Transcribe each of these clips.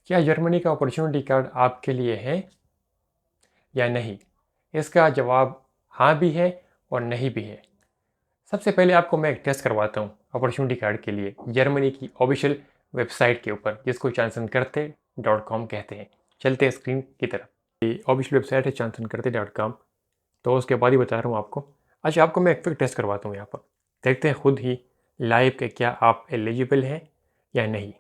क्या जर्मनी का opportunity card आपके लिए है या नहीं? इसका जवाब हाँ भी है और नहीं भी है। सबसे पहले आपको मैं एक टेस्ट करवाता हूँ अपॉर्चुनिटी कार्ड के लिए जर्मनी की ऑफिशियल वेबसाइट के ऊपर, जिसको chancenkarte.com कहते हैं। चलते हैं स्क्रीन की तरफ। ये ऑफिशियल वेबसाइट है chancenkarte.com। तो उसके बाद ही बता रहा हूँ आपको। अच्छा, आपको मैं एक फिर टेस्ट करवाता हूँ यहाँ पर। देखते हैं खुद ही लाइव के क्या आप एलिजिबल हैं या नहीं।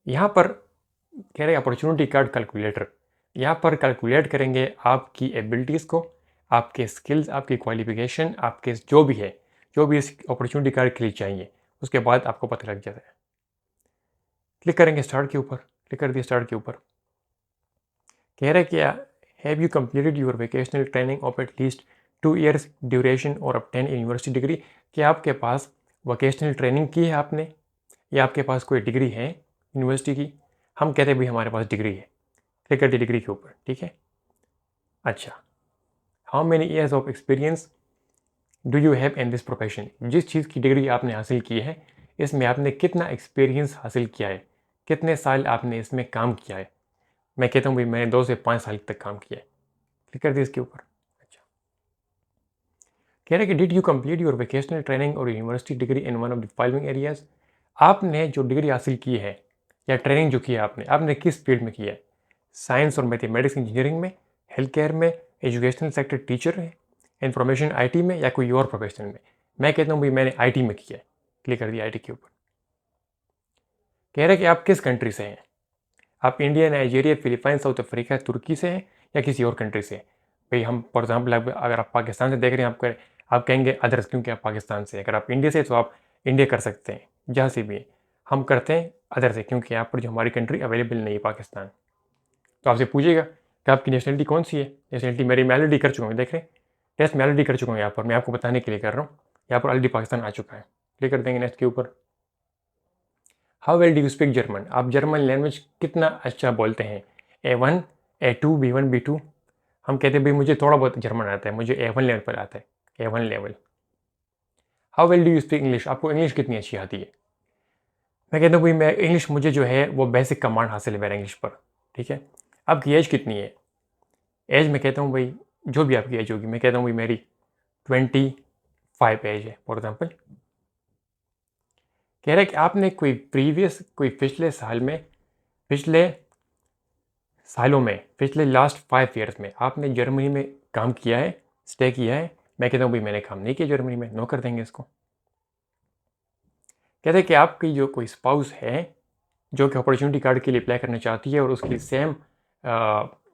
यहाँ पर कह रहे अपॉर्चुनिटी कार्ड कैलकुलेटर। यहाँ पर कैलकुलेट करेंगे आपकी एबिलिटीज़ को, आपके स्किल्स, आपकी क्वालिफिकेशन, आपके जो भी है, जो भी इस अपॉर्चुनिटी कार्ड के लिए चाहिए, उसके बाद आपको पता लग जाता है। क्लिक करेंगे स्टार्ट के ऊपर। क्लिक कर दिया स्टार्ट के ऊपर। कह रहे क्या, have you completed your vocational training of at least 2 years duration और obtain a यूनिवर्सिटी डिग्री। क्या आपके पास वोकेशनल ट्रेनिंग की है आपने, या आपके पास कोई डिग्री है यूनिवर्सिटी की? हम कहते हैं भाई हमारे पास डिग्री है। क्लिक कर दी डिग्री के ऊपर। ठीक है। अच्छा, how many years of experience do you have in this profession. जिस चीज़ की डिग्री आपने हासिल की है, इसमें आपने कितना एक्सपीरियंस हासिल किया है, कितने साल आपने इसमें काम किया है? मैं कहता हूँ भाई मैंने 2 से 5 साल तक काम किया है। क्लिक कर दिया इसके ऊपर। अच्छा, कह रहे कि did you complete your vocational training और university degree in one of the following areas. आपने जो डिग्री हासिल की है या ट्रेनिंग जो की है आपने किस फील्ड में किया है? साइंस और मैथमेटिक्स इंजीनियरिंग में, हेल्थ केयर में, एजुकेशनल सेक्टर टीचर है, इंफॉर्मेशन आईटी में, या कोई और प्रोफेशन में? मैं कहता हूँ भाई मैंने आईटी में किया है। क्लिक कर दिया आईटी के ऊपर। कह रहे कि आप किस कंट्री से हैं? आप India, Nigeria, Philippine, South Africa, तुर्की से हैं या किसी और कंट्री से? भाई हम फॉर एग्जाम्पल अगर आप पाकिस्तान से देख रहे हैं, आप कहेंगे अदर्स, क्योंकि आप पाकिस्तान से। अगर आप इंडिया से तो आप इंडिया कर सकते हैं, जहाँ से भी है। हम करते हैं अदर से, क्योंकि यहाँ पर जो हमारी कंट्री अवेलेबल नहीं है पाकिस्तान। तो आपसे पूछेगा कि आपकी नेशनलिटी कौन सी है। नेशनलिटी मेरी मैं ऑलरेडी कर चुका हूँ, देख रहे हैं टेस्ट मैं ऑलरेडी कर चुका हूँ। यहाँ पर मैं आपको बताने के लिए कर रहा हूँ, यहाँ पर ऑलरेडी पाकिस्तान आ चुका है। क्लिक कर देंगे नेक्स्ट के ऊपर। How well do you speak German. आप जर्मन लैंग्वेज कितना अच्छा बोलते हैं? A1, A2, B1, B2। हम कहते हैं भाई मुझे थोड़ा बहुत जर्मन आता है, मुझे A1 लेवल पर आता है, A1 level. How well do you speak English. आपको इंग्लिश कितनी अच्छी आती है? मैं कहता हूँ भाई मैं इंग्लिश, मुझे जो है वो बेसिक कमांड हासिल है मेरा इंग्लिश पर। ठीक है। आपकी एज कितनी है? एज मैं कहता हूँ भाई जो भी आपकी एज होगी, मैं कहता हूँ भाई मेरी 25 एज है फॉर एग्जाम्पल। कह रहा है कि आपने कोई पिछले सालों में, पिछले लास्ट 5 ईयर्स में आपने जर्मनी में काम किया है, स्टे किया है? मैं कहता हूँ भाई मैंने काम नहीं किया जर्मनी में, नो कर देंगे इसको। कहते हैं कि आपकी जो कोई स्पाउस है जो कि अपॉर्चुनिटी कार्ड के लिए अप्लाई करना चाहती है और उसकी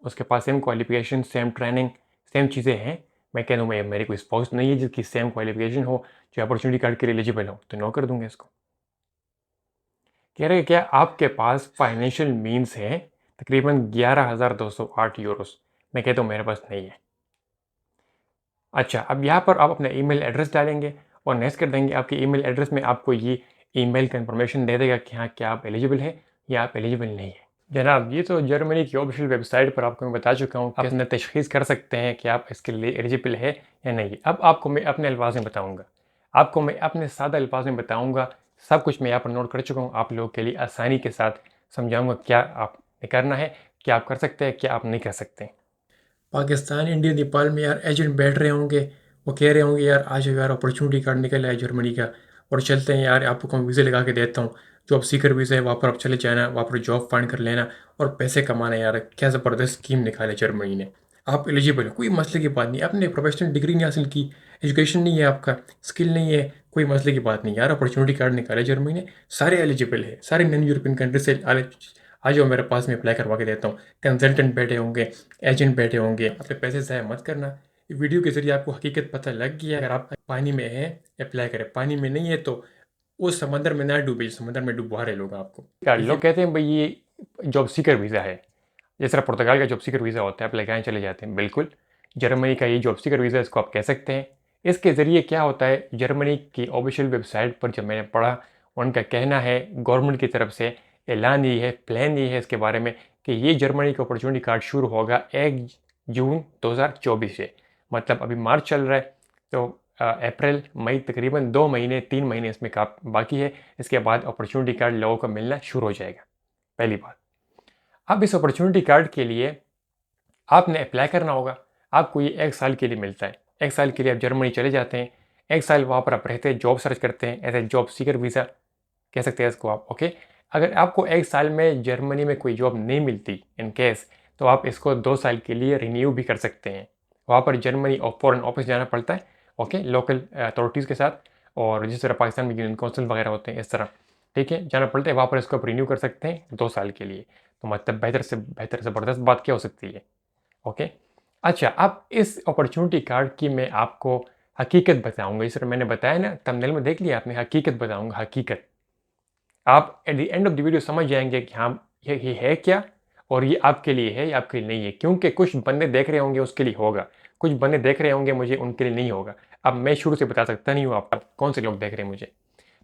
उसके पास same qualification, same training, same चीज़ें हैं। मैं कह दूँ मैं मेरी कोई स्पाउस नहीं है जिसकी सेम क्वालिफिकेशन हो, जो अपॉर्चुनिटी कार्ड के लिए एलिजिबल हो, तो नो कर दूंगा इसको। कह रहे हैं क्या आपके पास फाइनेंशियल मीन्स है तकरीबन 11,208 यूरोस। मैं कहता हूँ मेरे पास नहीं है। अच्छा, अब यहाँ पर आप अपना ईमेल एड्रेस डालेंगे और नेक्स्ट कर देंगे। आपके ईमेल एड्रेस में आपको ये ईमेल का इन्फॉर्मेशन दे देगा कि हाँ क्या आप एलिजिबल है या आप एलिजिबल नहीं है। जनाब, ये तो जर्मनी की ऑफिशियल वेबसाइट पर आपको मैं बता चुका हूँ, आप अपना तशखीस कर सकते हैं कि आप इसके लिए एलिजिबल है या नहीं। अब आपको मैं अपने अल्फाज में बताऊँगा, आपको मैं अपने सादा अल्फाज में बताऊँगा। सब कुछ मैं यहाँ पर नोट कर चुका हूँ, आप लोगों के लिए आसानी के साथ समझाऊँगा क्या आपने करना है, क्या आप कर सकते हैं, क्या आप नहीं कर सकते। पाकिस्तान, इंडिया, नेपाल में यार एजेंट बैठ रहे होंगे, वो कह रहे होंगे यार आज यार अपॉर्चुनिटी कार्ड निकल आया जर्मनी का, और चलते हैं यार, आपको वीज़े लगा के देता हूँ, जॉब सीकर वीज़ा है, वहाँ पर आप चले जाना, वहाँ पर जॉब फाइंड कर लेना और पैसे कमाना। यार क्या ज़बरदस्त स्कीम निकाले जर्मनी ने। आप एलिजिबल हो, कोई मसले की बात नहीं। आपने प्रोफेशनल डिग्री नहीं हासिल की, एजुकेशन नहीं है, आपका स्किल नहीं है, कोई मसले की बात नहीं यार। अपॉर्चुनिटी कार्ड निकाले जर्मनी ने, सारे एलिजिबल है, सारे नॉन यूरोपियन कंट्री से। आ जाओ मेरे पास में अप्लाई करवा के देता हूँ। कंसल्टेंट बैठे होंगे, एजेंट बैठे होंगे, अपने पैसे ज़ाया मत करना। वीडियो के जरिए आपको हकीकत पता लग गया। अगर आप पानी में हैं अप्लाई करें, पानी में नहीं है तो उस समंदर में ना डूबे, समंदर में डुबवा रहे लोग आपको। लोग कहते हैं भाई ये जॉब सीकर वीज़ा है, जिस तरह पुर्तगाल का जॉब सीकर वीज़ा होता है, आप लगाए चले जाते हैं। बिल्कुल जर्मनी का ये जॉब सीकर वीज़ा, इसको आप कह सकते हैं। इसके ज़रिए क्या होता है, जर्मनी की ऑफिशियल वेबसाइट पर जब मैंने पढ़ा, उनका कहना है, गवर्नमेंट की तरफ से ऐलान ये है, प्लान ये है इसके बारे में कि ये जर्मनी का अपॉर्चुनिटी कार्ड शुरू होगा 1 जून 2024 से। मतलब अभी मार्च चल रहा है, तो अप्रैल मई तकरीबन 2 महीने 3 महीने इसमें बाकी है। इसके बाद अपॉर्चुनिटी कार्ड लोगों को मिलना शुरू हो जाएगा। पहली बात। अब इस अपॉर्चुनिटी कार्ड के लिए आपने अप्लाई करना होगा। आपको ये 1 साल के लिए मिलता है। 1 साल के लिए आप जर्मनी चले जाते हैं। 1 साल वहाँ पर आप रहते हैं, जॉब सर्च करते हैं, as a job seeker visa कह सकते हैं इसको आप, ओके। अगर आपको 1 साल में जर्मनी में कोई जॉब नहीं मिलती इन केस, तो आप इसको 2 साल के लिए रिन्यू भी कर सकते हैं। वहाँ पर जर्मनी और फॉरेन ऑफिस जाना पड़ता है, ओके, लोकल अथॉरिटीज़ के साथ, और जिस तरह पाकिस्तान में यूनियन काउंसिल वगैरह होते हैं इस तरह, ठीक है, जाना पड़ता है। वहाँ पर इसको आप रिन्यू कर सकते हैं 2 साल के लिए। तो मतलब बेहतर से बेहतर ज़बरदस्त बात क्या हो सकती है, ओके। अच्छा, अब इस अपॉर्चुनिटी कार्ड की मैं आपको हकीकत बताऊंगा। इस तरह मैंने बताया ना, थंबनेल में देख लिया आपने, हकीकत बताऊंगा, हकीकत। आप at the end of the video समझ जाएंगे कि हाँ ये है क्या, और ये आपके लिए है या आपके लिए नहीं है। क्योंकि कुछ बंदे देख रहे होंगे उसके लिए होगा, कुछ बंदे देख रहे होंगे मुझे उनके लिए नहीं होगा। अब मैं शुरू से बता सकता नहीं हूँ आपको कौन से लोग देख रहे हैं मुझे।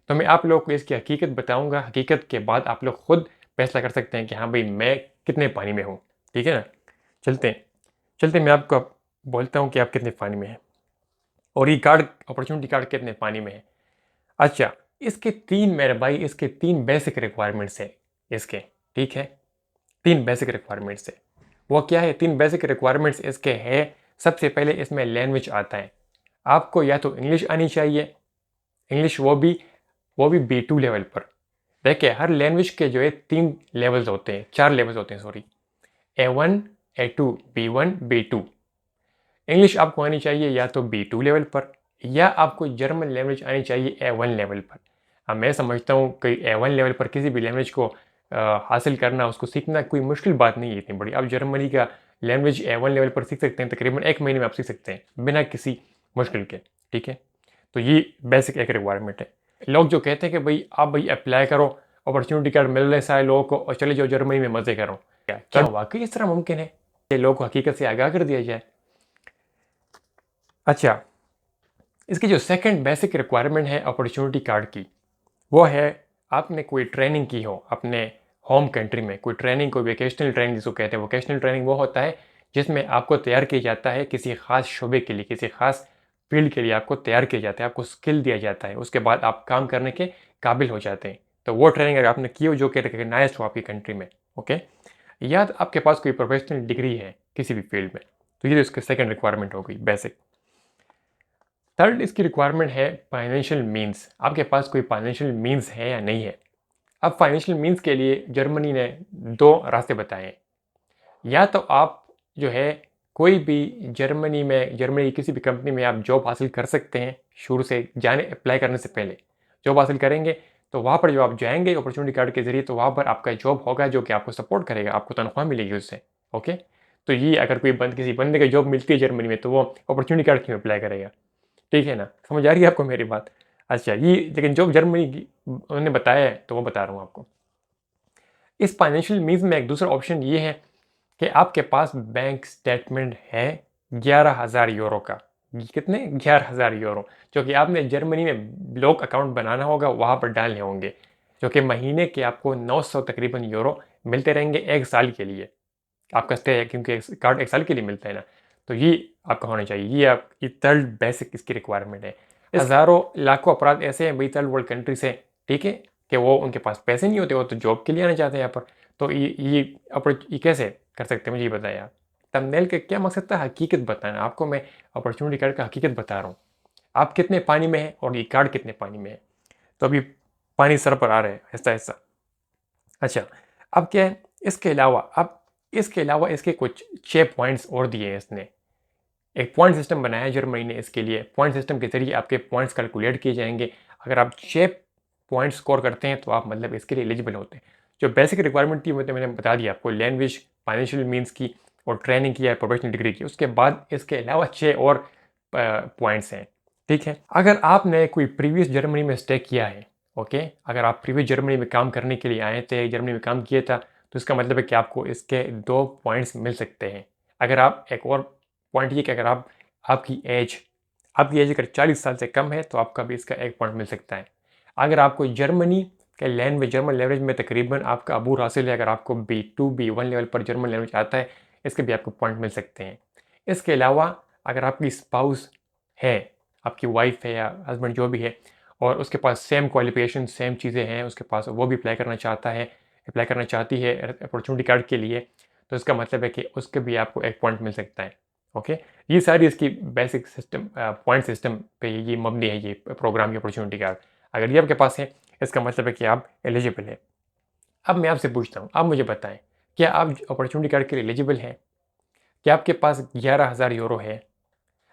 तो मैं आप लोगों को इसकी हकीकत बताऊंगा। हकीकत के बाद आप लोग खुद फैसला कर सकते हैं कि हाँ भाई मैं कितने पानी में हूँ, ठीक है ना। चलते हैं, चलते मैं आपको बोलता हूँ कि आप कितने पानी में हैं, और ये कार्ड, अपॉर्चुनिटी कार्ड, कितने पानी में है। अच्छा, इसके 3 मेरे भाई, इसके 3 बेसिक रिक्वायरमेंट्स है इसके, ठीक है। 3 बेसिक रिक्वायरमेंट्स है। वो क्या है 3 बेसिक रिक्वायरमेंट्स इसके है। सबसे पहले इसमें लैंग्वेज आता है। आपको या तो इंग्लिश आनी चाहिए, इंग्लिश वो भी B2 लेवल पर। देखिए हर लैंग्वेज के जो है 3 लेवल्स होते हैं, 4 लेवल्स होते हैं, sorry, A1, A2, B1, B2। English आपको आनी चाहिए या तो B2 लेवल पर, या आपको जर्मन लैंग्वेज आनी चाहिए A1 लेवल पर। अब मैं समझता हूँ कि A1 लेवल पर किसी भी लैंग्वेज को हासिल करना, उसको सीखना कोई मुश्किल बात नहीं है इतनी बड़ी। आप जर्मनी का लैंग्वेज A1 लेवल पर सीख सकते हैं, तकरीबन 1 महीने में आप सीख सकते हैं बिना किसी मुश्किल के, ठीक है। तो ये बेसिक एक रिक्वायरमेंट है। लोग जो कहते हैं कि भाई अप्लाई करो, अपॉर्चुनिटी कार्ड मिल रहे हैं सारे लोगों को, और चले जाओ जर्मनी में मज़े करो, क्या वाकई इस तरह मुमकिन है कि लोगों को हकीकत से आगाह कर दिया जाए। अच्छा, इसकी जो सेकंड बेसिक रिक्वायरमेंट है अपॉर्चुनिटी कार्ड की, वो है आपने कोई ट्रेनिंग की हो अपने होम कंट्री में, कोई ट्रेनिंग, कोई वोकेशनल ट्रेनिंग जिसको कहते हैं। वोकेशनल ट्रेनिंग वो होता है जिसमें आपको तैयार किया जाता है किसी खास शोबे के लिए, किसी खास फील्ड के लिए आपको तैयार किया जाता है, आपको स्किल दिया जाता है, उसके बाद आप काम करने के काबिल हो जाते हैं। तो वो ट्रेनिंग अगर आपने की हो जो कि रिकगनाइज हो आपकी कंट्री में, ओके, या तो आपके पास कोई प्रोफेशनल डिग्री है किसी भी फील्ड में, तो ये तो इसकी सेकेंड रिक्वायरमेंट हो गई बेसिक। थर्ड इसकी रिक्वायरमेंट है फाइनेंशियल मीन्स। आपके पास कोई फाइनेंशियल मीन्स है या नहीं है। अब फाइनेंशियल मीन्स के लिए जर्मनी ने 2 रास्ते बताए हैं। या तो आप जो है कोई भी जर्मनी की किसी भी कंपनी में आप जॉब हासिल कर सकते हैं, शुरू से जाने अप्लाई करने से पहले जॉब हासिल करेंगे, तो वहाँ पर जब आप जाएंगे अपॉर्चुनिटी कार्ड के जरिए, तो वहाँ पर आपका जॉब होगा जो कि आपको सपोर्ट करेगा, आपको तनख्वाह मिलेगी उससे, ओके। तो ये अगर किसी बंदे को जॉब मिलती है जर्मनी में, तो वो अपॉर्चुनिटी कार्ड क्यों अप्लाई करेगा, ठीक है ना। समझ आ रही है आपको मेरी बात। अच्छा, ये लेकिन जो जर्मनी की उन्होंने बताया है तो वो बता रहा हूँ आपको। इस फाइनेंशियल मीन्स में एक दूसरा ऑप्शन ये है कि आपके पास बैंक स्टेटमेंट है 11,000 यूरो का। कितने? 11,000 यूरो, जो कि आपने जर्मनी में ब्लॉक अकाउंट बनाना होगा, वहाँ पर डालने होंगे, जो कि महीने के आपको 900 तकरीबन यूरो मिलते रहेंगे 1 साल के लिए। आपका स्टे है क्योंकि कार्ड 1 साल के लिए मिलता है ना। तो ये आपका होना चाहिए। ये आपकी थर्ड बेसिक इसकी रिक्वायरमेंट है। हज़ारों लाखों अपराध ऐसे हैं भाई थर्ड वर्ल्ड कंट्री से, ठीक है, कि वो उनके पास पैसे नहीं होते, वो तो जॉब के लिए आना चाहते हैं यहाँ पर। तो ये कैसे कर सकते हैं, मुझे ये बताया आप। थंबनेल का क्या मकसद था? हकीकत बताना। आपको मैं अपॉर्चुनिटी कार्ड का हकीकत बता रहा हूँ। आप कितने पानी में हैं और ये कार्ड कितने पानी में है। तो अभी पानी सर पर आ रहा है ऐसा ऐसा। अच्छा, अब क्या है इसके अलावा इसके कुछ 6 पॉइंट्स और दिए हैं इसने। एक पॉइंट सिस्टम बनाया है जर्मनी ने इसके लिए। पॉइंट सिस्टम के जरिए आपके पॉइंट्स कैलकुलेट किए जाएंगे। अगर आप 6 पॉइंट स्कोर करते हैं तो आप मतलब इसके लिए एलिजिबल होते हैं। जो बेसिक रिक्वायरमेंट थी वो तो मैंने बता दिया आपको, लैंग्वेज, फाइनेंशियल मीन्स की, और ट्रेनिंग की है, प्रोफेशनल डिग्री की। उसके बाद इसके अलावा 6 और पॉइंट्स हैं, ठीक है। अगर आपने कोई प्रीवियस जर्मनी में स्टे किया है, ओके, अगर आप प्रीवियस जर्मनी में काम करने के लिए आए थे, जर्मनी में काम किया था, तो इसका मतलब है कि आपको इसके 2 पॉइंट्स मिल सकते हैं। अगर आप एक और पॉइंट ये कि अगर आपकी एज अगर 40 साल से कम है तो आपका भी इसका 1 पॉइंट मिल सकता है। अगर आपको जर्मनी के जर्मन लैंग्वेज में तकरीबन आपका अबूर हासिल है, अगर आपको B2 B1 लेवल पर जर्मन लैंग्वेज आता है, इसके भी आपको पॉइंट मिल सकते हैं। इसके अलावा अगर आपकी स्पाउस है, आपकी वाइफ है या हस्बैंड जो भी है, और उसके पास सेम क्वालिफिकेशन, सेम चीज़ें हैं उसके पास, वो भी अप्लाई करना चाहता है अप्लाई करना चाहती है अपॉर्चुनिटी कार्ड के लिए, तो इसका मतलब है कि उसके भी आपको 1 पॉइंट मिल सकता है। ओके, ये सारी इसकी बेसिक सिस्टम पॉइंट सिस्टम पे ये मबनी है, ये प्रोग्राम की अपॉर्चुनिटी कार्ड। अगर ये आपके पास है, इसका मतलब है कि आप एलिजिबल हैं। अब मैं आपसे पूछता हूँ, आप मुझे बताएं, क्या आप अपॉर्चुनिटी कार्ड के लिए एलिजिबल हैं? क्या आपके पास 11,000 यूरो है?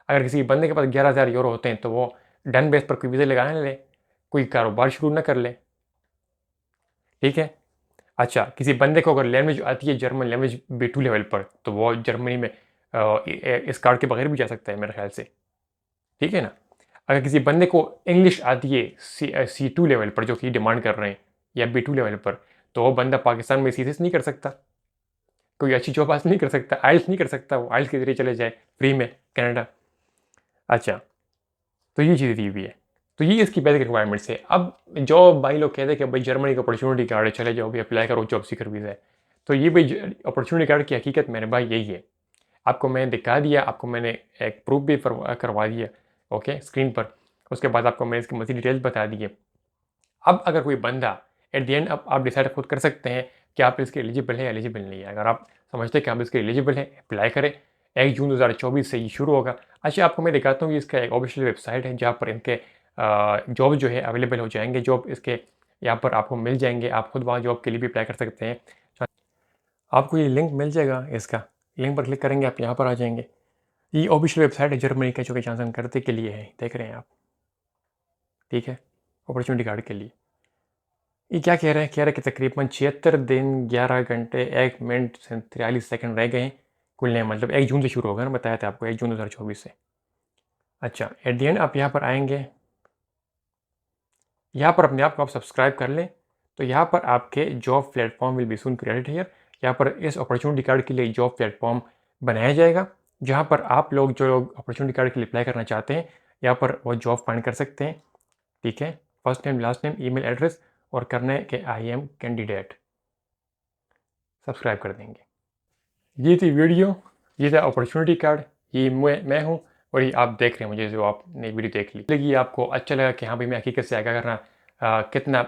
अगर किसी बंदे के पास 11,000 यूरो होते हैं तो वो डन बेस पर कोई वीज़ा लगा ना ले, कोई कारोबार शुरू ना कर ले, ठीक है? अच्छा, किसी बंदे को अगर लैंग्वेज आती है जर्मन लैंग्वेज B2 लेवल पर, तो वो जर्मनी में इस कार्ड के बगैर भी जा सकता है मेरे ख्याल से, ठीक है ना? अगर किसी बंदे को इंग्लिश आती है C2 लेवल पर, जो कि डिमांड कर रहे हैं, या B2 लेवल पर, तो वो बंदा पाकिस्तान में सीधे से नहीं कर सकता, कोई अच्छी जॉब हासिल नहीं कर सकता, आइल्स नहीं कर सकता, वो आइल्स के जरिए चले जाए फ्री में कनाडा। अच्छा, तो ये चीज़ दी हुई है। तो ये इसकी बेसिक रिक्वायरमेंट्स है। अब जो भाई लोग कहते हैं कि भाई जर्मनी का अपॉर्चुनिटी कार्ड है, चले जाओ भाई अप्लाई करो, जॉब सीकर वीज़ा है। तो ये भाई अपॉर्चुनिटी कार्ड की हकीकत मेरे भाई यही है। आपको मैंने दिखा दिया, आपको मैंने एक प्रूफ भी करवा दिया, ओके, स्क्रीन पर। उसके बाद आपको मैंने इसकी मज़ीद डिटेल्स बता दी है। अब अगर कोई बंदा एट द एंड, अब आप डिसाइड खुद कर सकते हैं कि आप इसके एलिजिबल है, एलिजिबल नहीं है। अगर आप समझते हैं कि आप इसके एलिजिबल हैं, अप्लाई करें। 1 जून 2024 से ये शुरू होगा। अच्छा, आपको मैं दिखाता हूँ कि इसका एक ऑफिशियल वेबसाइट है जहाँ पर इनके जॉब जो है अवेलेबल हो जाएंगे। जॉब इसके यहाँ पर आपको मिल जाएंगे, आप खुद वहाँ जॉब के लिए भी अप्लाई कर सकते हैं। आपको ये लिंक मिल जाएगा, इसका लिंक पर क्लिक करेंगे, आप यहाँ पर आ जाएंगे। ये ऑफिशियल वेबसाइट है जर्मनी का, जो कि चांसन करते के लिए है, देख रहे हैं आप, ठीक है, अपॉर्चुनिटी कार्ड के लिए। ये क्या कह रहे हैं? कह रहे हैं कि तकरीबन 76 दिन 11 घंटे 1 मिनट 43 सेकंड रह गए हैं खुलने में। मतलब 1 जून से शुरू होगा ना, बताया था आपको, 1 जून 2024 से। अच्छा, एट द एंड आप यहाँ पर आएंगे, यहाँ पर अपने आप को आप सब्सक्राइब कर लें, तो यहाँ पर आपके job platform will be soon created here. यहाँ पर इस अपॉर्चुनिटी कार्ड के लिए जॉब प्लेटफॉर्म बनाया जाएगा, जहाँ पर आप लोग जो लोग अपॉर्चुनिटी कार्ड के लिए अप्लाई करना चाहते हैं, यहाँ पर वो जॉब फाइंड कर सकते हैं, ठीक है। First name, last name, email address, और करना है कि आई एम कैंडिडेट, सब्सक्राइब कर देंगे। ये थी वीडियो, ये था अपॉर्चुनिटी कार्ड। ये मैं हूँ, और ये आप देख रहे हैं मुझे, जो आपने वीडियो देख ली। लगी आपको अच्छा लगा कि हाँ भाई मैं हकीकत से आगाह करना कितना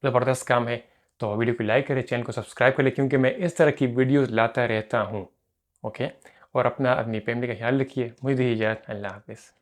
ज़बरदस्त काम है, तो वीडियो को लाइक करें, चैनल को सब्सक्राइब करें, क्योंकि मैं इस तरह की वीडियोज़ लाता रहता हूँ। ओके, और अपनी फैमिली का ख्याल रखिए। मुझे दीजिए इजाज़त, अल्लाह हाफ़िज़।